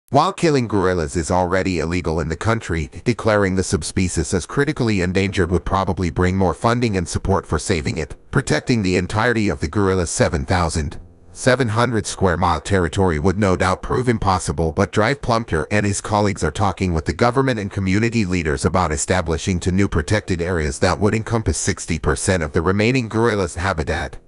While killing gorillas is already illegal in the country, declaring the subspecies as critically endangered would probably bring more funding and support for saving it. Protecting the entirety of the gorilla's 7,700 square mile territory would no doubt prove impossible, but Drive Plumpker and his colleagues are talking with the government and community leaders about establishing two new protected areas that would encompass 60% of the remaining gorilla's habitat.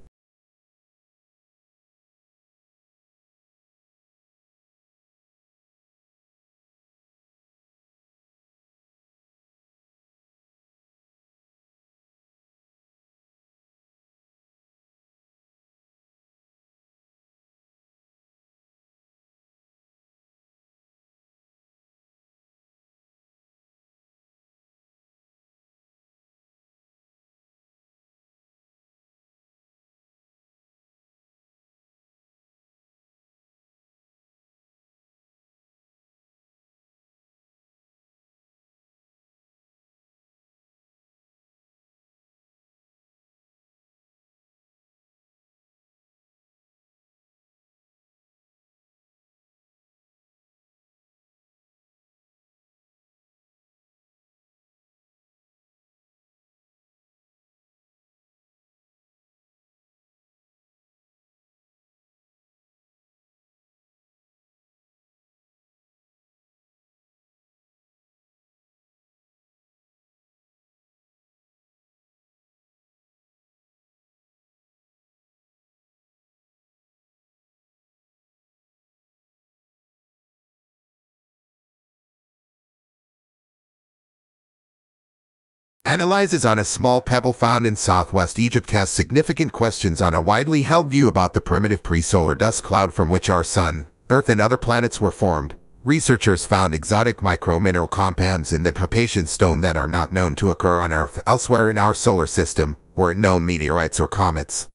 Analyses on a small pebble found in southwest Egypt cast significant questions on a widely held view about the primitive pre-solar dust cloud from which our Sun, Earth and other planets were formed. Researchers found exotic micromineral compounds in the Papacian stone that are not known to occur on Earth elsewhere in our solar system, or in known meteorites or comets.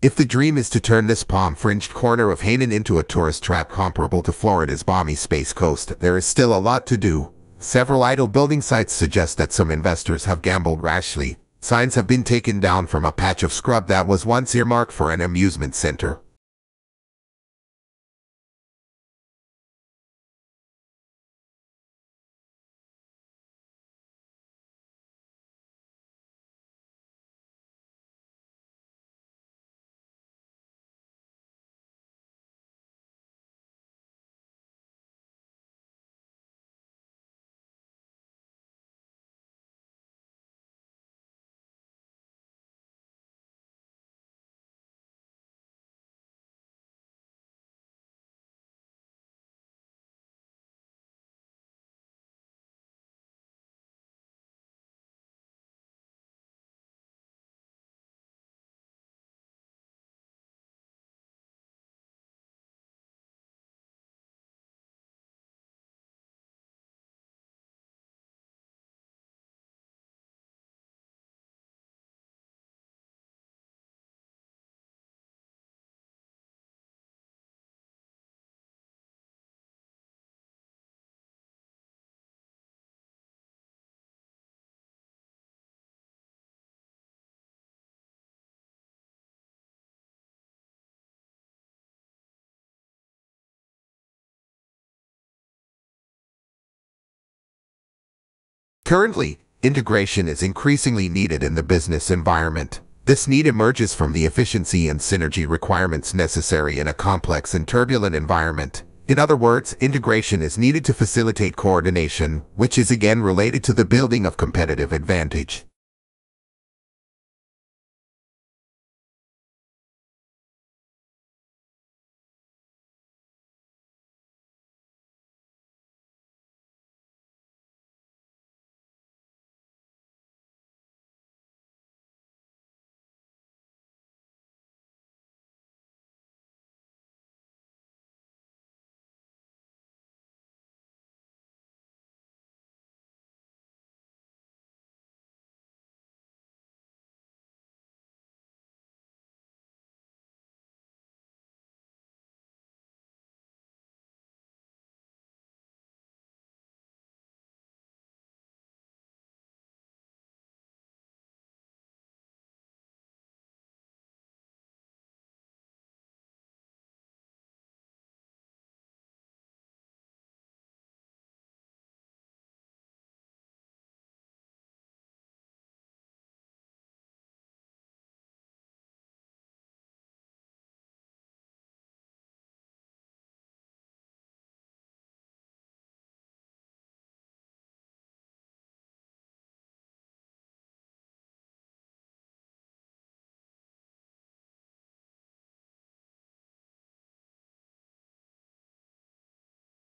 If the dream is to turn this palm-fringed corner of Hanan into a tourist trap comparable to Florida's balmy Space Coast, there is still a lot to do. Several idle building sites suggest that some investors have gambled rashly. Signs have been taken down from a patch of scrub that was once earmarked for an amusement center. Currently, integration is increasingly needed in the business environment. This need emerges from the efficiency and synergy requirements necessary in a complex and turbulent environment. In other words, integration is needed to facilitate coordination, which is again related to the building of competitive advantage.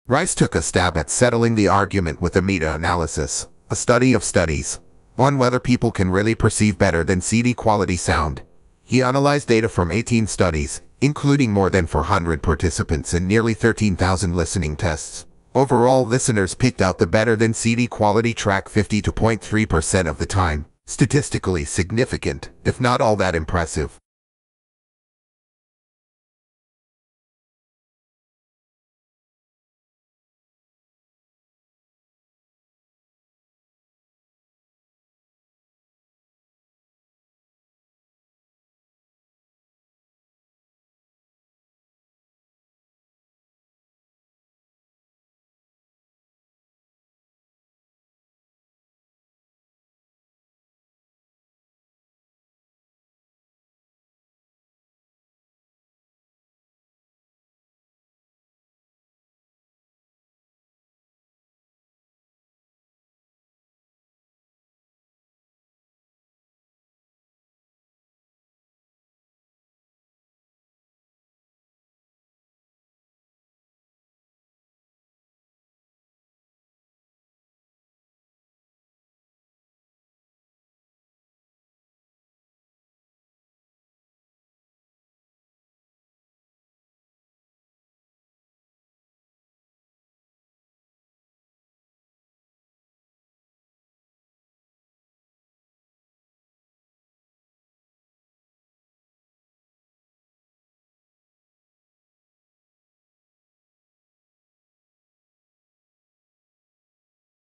Rice took a stab at settling the argument with a meta-analysis, a study of studies, on whether people can really perceive better than CD quality sound. He analyzed data from 18 studies, including more than 400 participants and nearly 13,000 listening tests. Overall, listeners picked out the better than CD quality track 52.3% of the time. Statistically significant, if not all that impressive.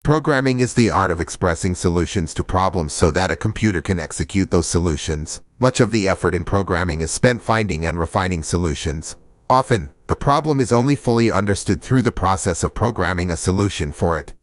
Programming is the art of expressing solutions to problems so that a computer can execute those solutions. Much of the effort in programming is spent finding and refining solutions. Often, the problem is only fully understood through the process of programming a solution for it.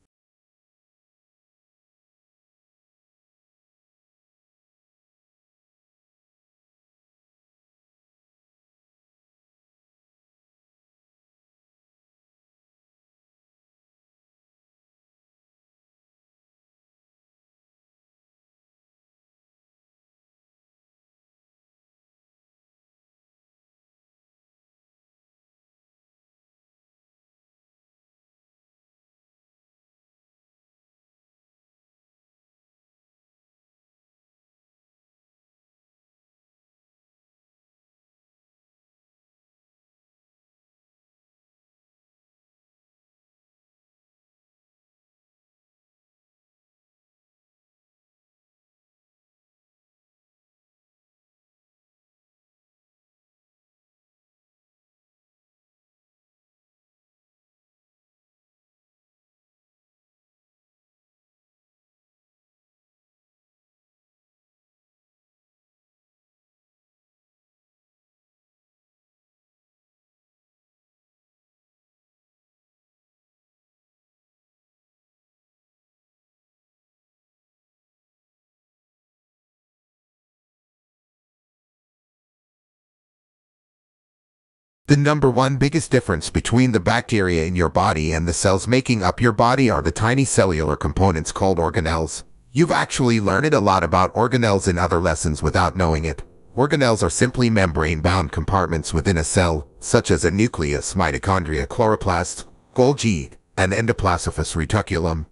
The number one biggest difference between the bacteria in your body and the cells making up your body are the tiny cellular components called organelles. You've actually learned a lot about organelles in other lessons without knowing it. Organelles are simply membrane-bound compartments within a cell, such as a nucleus, mitochondria, chloroplast, Golgi, and endoplasmiphus reticulum.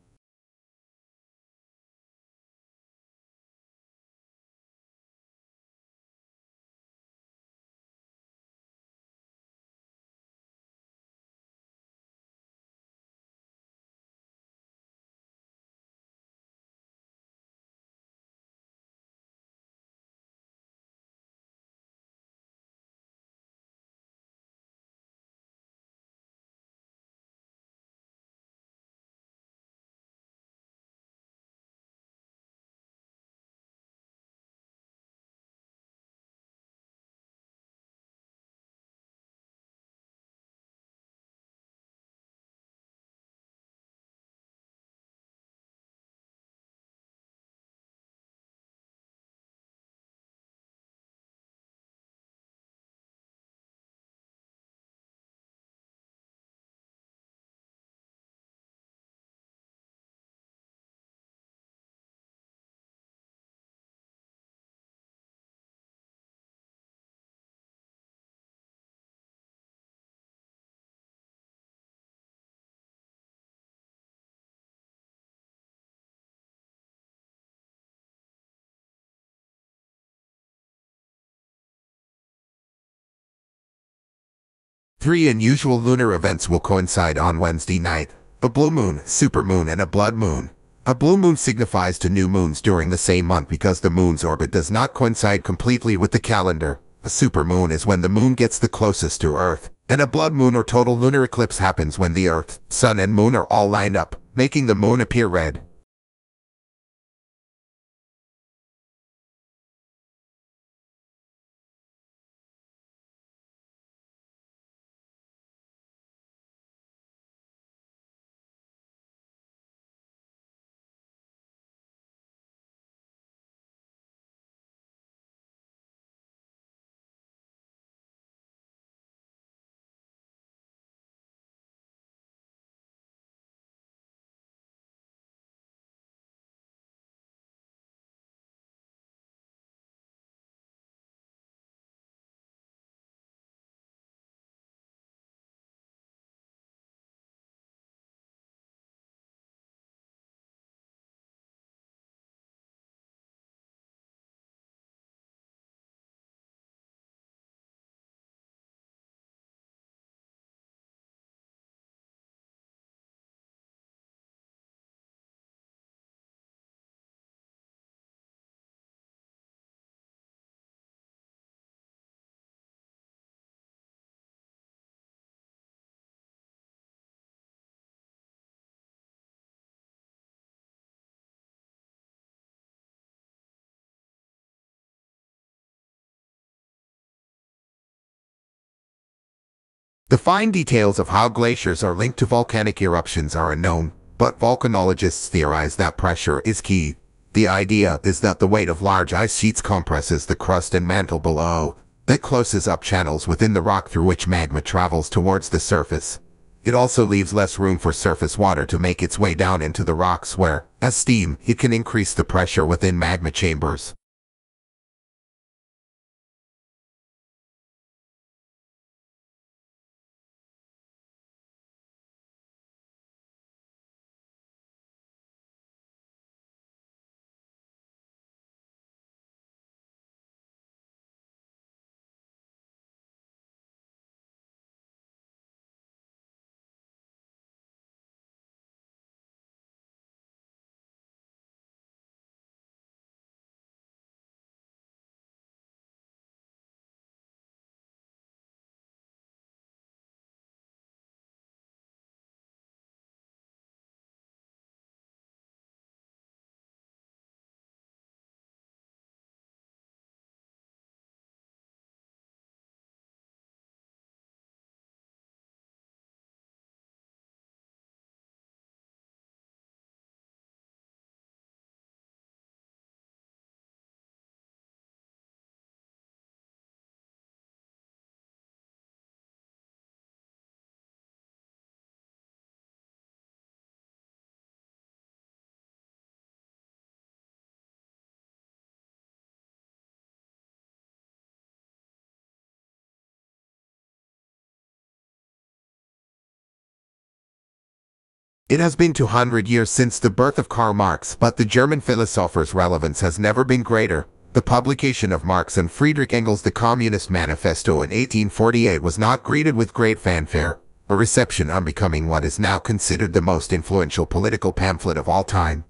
Three unusual lunar events will coincide on Wednesday night: a blue moon, supermoon, and a blood moon. A blue moon signifies two new moons during the same month because the moon's orbit does not coincide completely with the calendar. A supermoon is when the moon gets the closest to Earth, and a blood moon or total lunar eclipse happens when the Earth, Sun, and Moon are all lined up, making the moon appear red. The fine details of how glaciers are linked to volcanic eruptions are unknown, but volcanologists theorize that pressure is key. The idea is that the weight of large ice sheets compresses the crust and mantle below. That closes up channels within the rock through which magma travels towards the surface. It also leaves less room for surface water to make its way down into the rocks where, as steam, it can increase the pressure within magma chambers. It has been 200 years since the birth of Karl Marx, but the German philosopher's relevance has never been greater. The publication of Marx and Friedrich Engels' The Communist Manifesto in 1848 was not greeted with great fanfare, a reception unbecoming what is now considered the most influential political pamphlet of all time.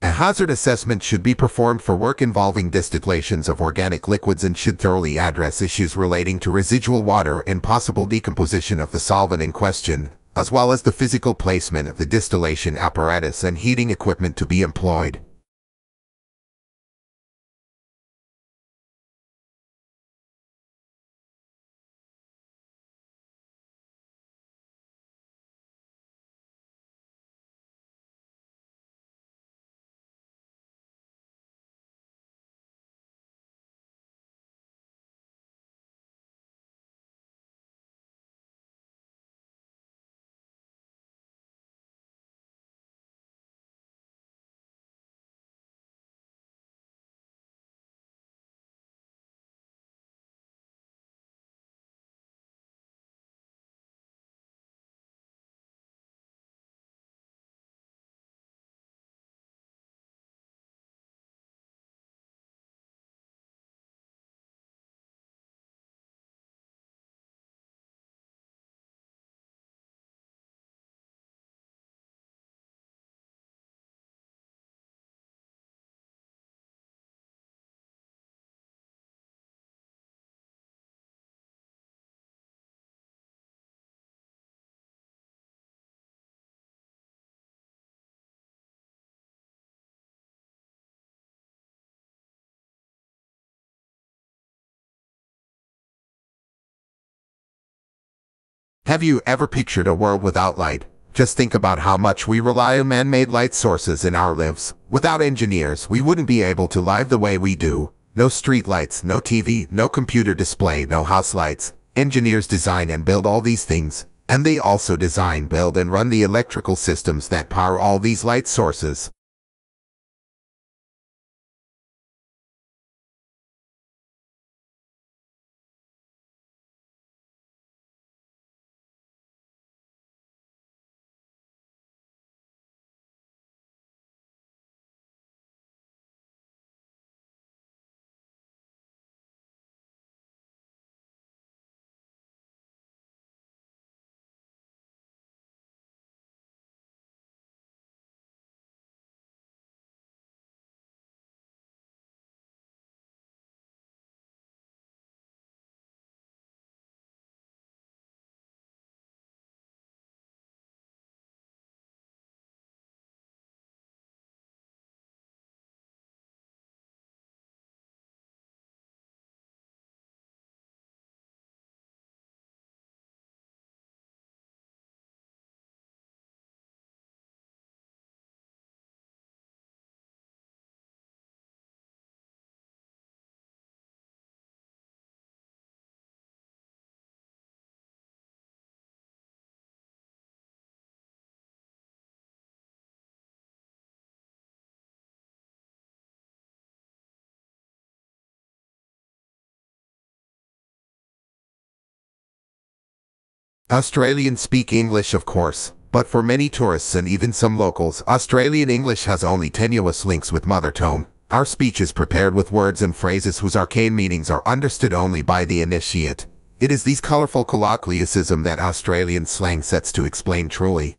A hazard assessment should be performed for work involving distillations of organic liquids and should thoroughly address issues relating to residual water and possible decomposition of the solvent in question, as well as the physical placement of the distillation apparatus and heating equipment to be employed. Have you ever pictured a world without light? Just think about how much we rely on man-made light sources in our lives. Without engineers, we wouldn't be able to live the way we do. No street lights, no TV, no computer display, no house lights. Engineers design and build all these things, and they also design, build, and run the electrical systems that power all these light sources. Australians speak English, of course, but for many tourists and even some locals, Australian English has only tenuous links with mother tongue. Our speech is prepared with words and phrases whose arcane meanings are understood only by the initiate. It is these colorful colloquialisms that Australian slang sets to explain truly.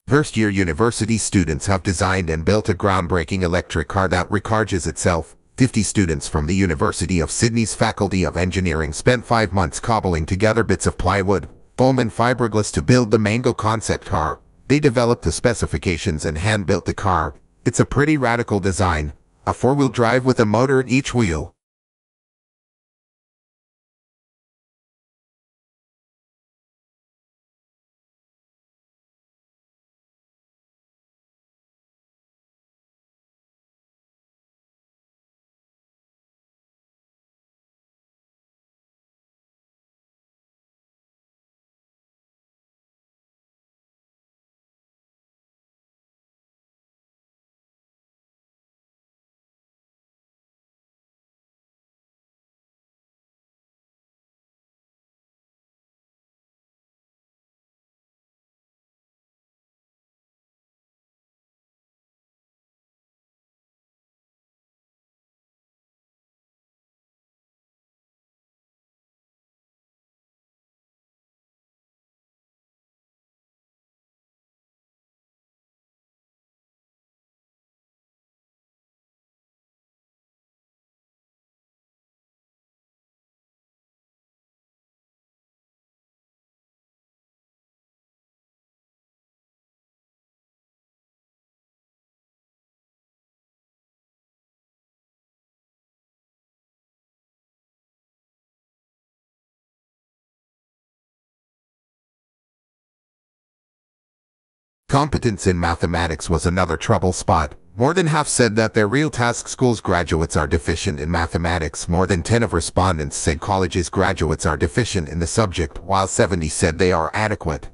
First-year university students have designed and built a groundbreaking electric car that recharges itself. 50 students from the University of Sydney's Faculty of Engineering spent 5 months cobbling together bits of plywood, foam and fiberglass to build the Mango concept car. They developed the specifications and hand-built the car. It's a pretty radical design, a four-wheel drive with a motor at each wheel. Competence in mathematics was another trouble spot. More than half said that their real task schools graduates are deficient in mathematics. More than 10 of respondents said colleges graduates are deficient in the subject, while 70 said they are adequate.